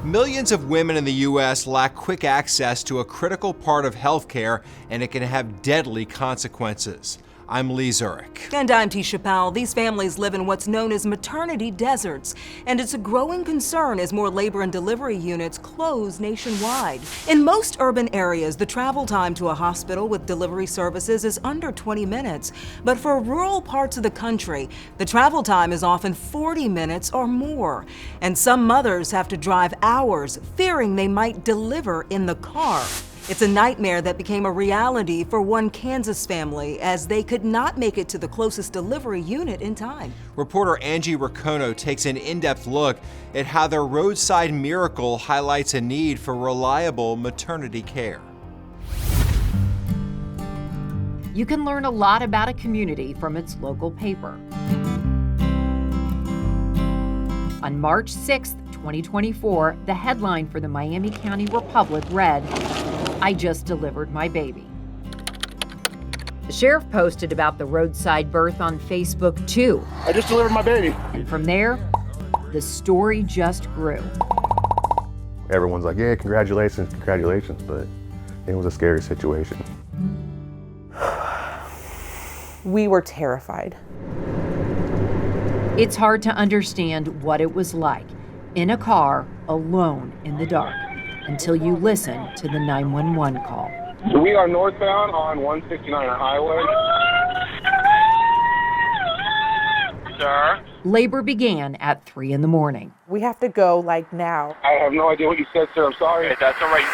Millions of women in the U.S. lack quick access to a critical part of healthcare, and it can have deadly consequences. I'm Lee Zurich. And I'm Tisha Powell. These families live in what's known as maternity deserts, and it's a growing concern as more labor and delivery units close nationwide. In most urban areas, the travel time to a hospital with delivery services is under 20 minutes. But for rural parts of the country, the travel time is often 40 minutes or more. And some mothers have to drive hours, fearing they might deliver in the car. It's a nightmare that became a reality for one Kansas family as they could not make it to the closest delivery unit in time. Reporter Angie Ricono takes an in-depth look at how their Roadside Miracle highlights a need for reliable maternity care. You can learn a lot about a community from its local paper. On March 6, 2024, the headline for the Miami County Republic read, "I just delivered my baby." The sheriff posted about the roadside birth on Facebook too. I just delivered my baby. And from there, the story just grew. Everyone's like, yeah, congratulations, but it was a scary situation. We were terrified. It's hard to understand what it was like in a car alone in the dark until you listen to the 911 call. So we are northbound on 169 highway. Sir? Labor began at 3 a.m. We have to go like now. I have no idea what you said, sir. I'm sorry. Okay, that's all right.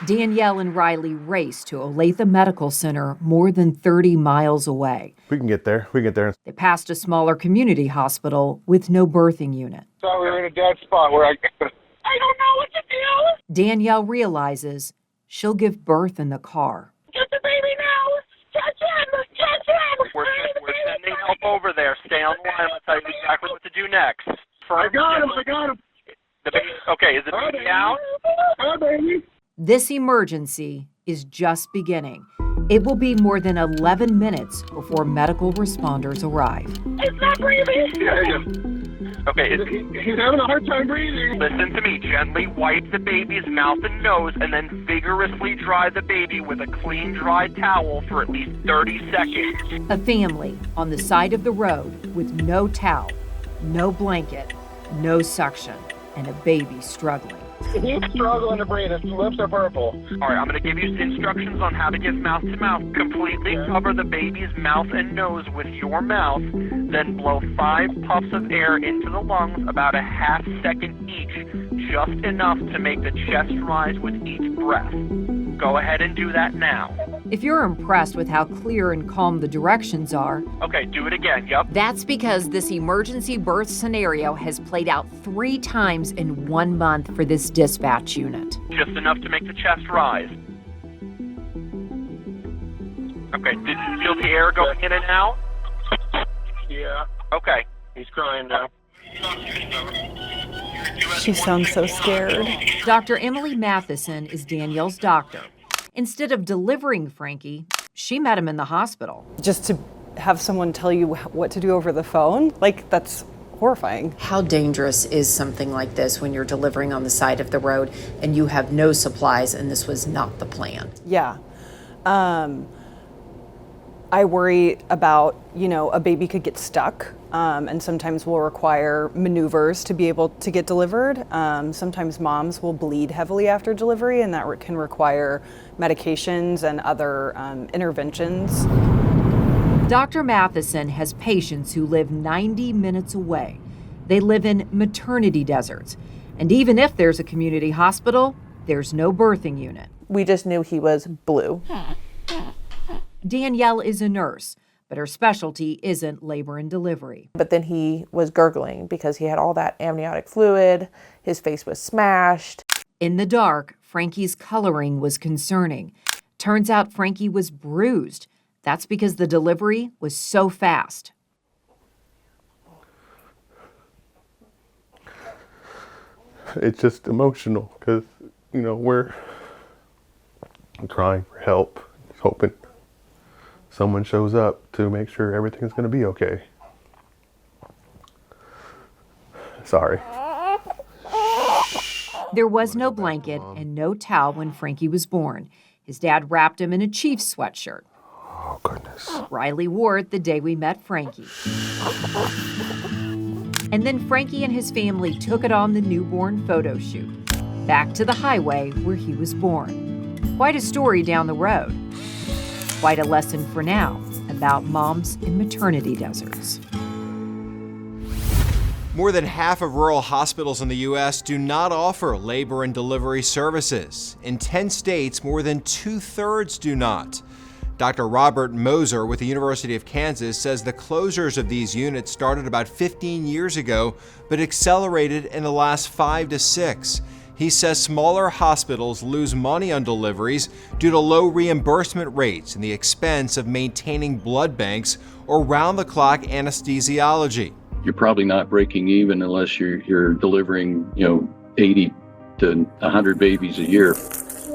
Danielle and Riley raced to Olathe Medical Center more than 30 miles away. We can get there. They passed a smaller community hospital with no birthing unit. So we're in a dead spot where I don't know what to do. Danielle realizes she'll give birth in the car. Get the baby now. Catch him. We're sending help over there. Stay on the line. I'll tell you exactly what to do next. I got him. The baby, okay, is the baby out? Hi, baby. This emergency is just beginning. It will be more than 11 minutes before medical responders arrive. It's not breathing. Yeah. Okay, he's having a hard time breathing. Listen to me. Gently wipe the baby's mouth and nose and then vigorously dry the baby with a clean, dry towel for at least 30 seconds. A family on the side of the road with no towel, no blanket, no suction, and a baby struggling. He's struggling to breathe. His lips are purple. All right, I'm going to give you instructions on how to give mouth-to-mouth. Completely cover the baby's mouth and nose with your mouth, then blow 5 puffs of air into the lungs, about a half second each, just enough to make the chest rise with each breath. Go ahead and do that now. If you're impressed with how clear and calm the directions are, okay, do it again, yep. That's because this emergency birth scenario has played out 3 times in 1 month for this dispatch unit. Just enough to make the chest rise. Okay, did you feel the air going in and out? Yeah. Okay. He's crying now. She sounds so scared. Dr. Emily Matheson is Danielle's doctor. Instead of delivering Frankie, she met him in the hospital. Just to have someone tell you what to do over the phone, that's horrifying. How dangerous is something like this when you're delivering on the side of the road and you have no supplies and this was not the plan? Yeah. I worry about, a baby could get stuck, and sometimes will require maneuvers to be able to get delivered. Sometimes moms will bleed heavily after delivery, and that can require medications and other interventions. Dr. Matheson has patients who live 90 minutes away. They live in maternity deserts. And even if there's a community hospital, there's no birthing unit. We just knew he was blue. Danielle is a nurse, but her specialty isn't labor and delivery. But then he was gurgling because he had all that amniotic fluid. His face was smashed. In the dark, Frankie's coloring was concerning. Turns out Frankie was bruised. That's because the delivery was so fast. It's just emotional because, we're crying for help, hoping someone shows up to make sure everything's going to be okay. Sorry. There was no blanket and no towel when Frankie was born. His dad wrapped him in a Chiefs sweatshirt. Oh, goodness. Riley wore it the day we met Frankie. And then Frankie and his family took it on the newborn photo shoot. Back to the highway where he was born. Quite a story down the road. Quite a lesson for now about moms in maternity deserts. More than half of rural hospitals in the U.S. do not offer labor and delivery services. In 10 states, more than 2/3 do not. Dr. Robert Moser with the University of Kansas says the closures of these units started about 15 years ago, but accelerated in the last 5 to 6. He says smaller hospitals lose money on deliveries due to low reimbursement rates and the expense of maintaining blood banks or round-the-clock anesthesiology. You're probably not breaking even unless you're delivering, 80 to 100 babies a year.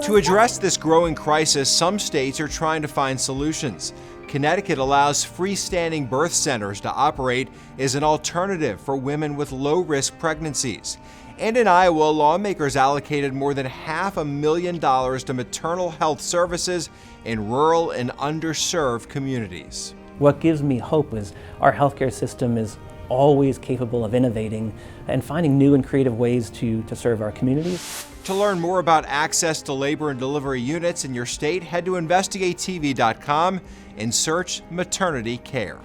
To address this growing crisis, some states are trying to find solutions. Connecticut allows freestanding birth centers to operate as an alternative for women with low-risk pregnancies. And in Iowa, lawmakers allocated more than $500,000 to maternal health services in rural and underserved communities. What gives me hope is our healthcare system is always capable of innovating and finding new and creative ways to serve our communities. To learn more about access to labor and delivery units in your state, head to investigatetv.com and search maternity care.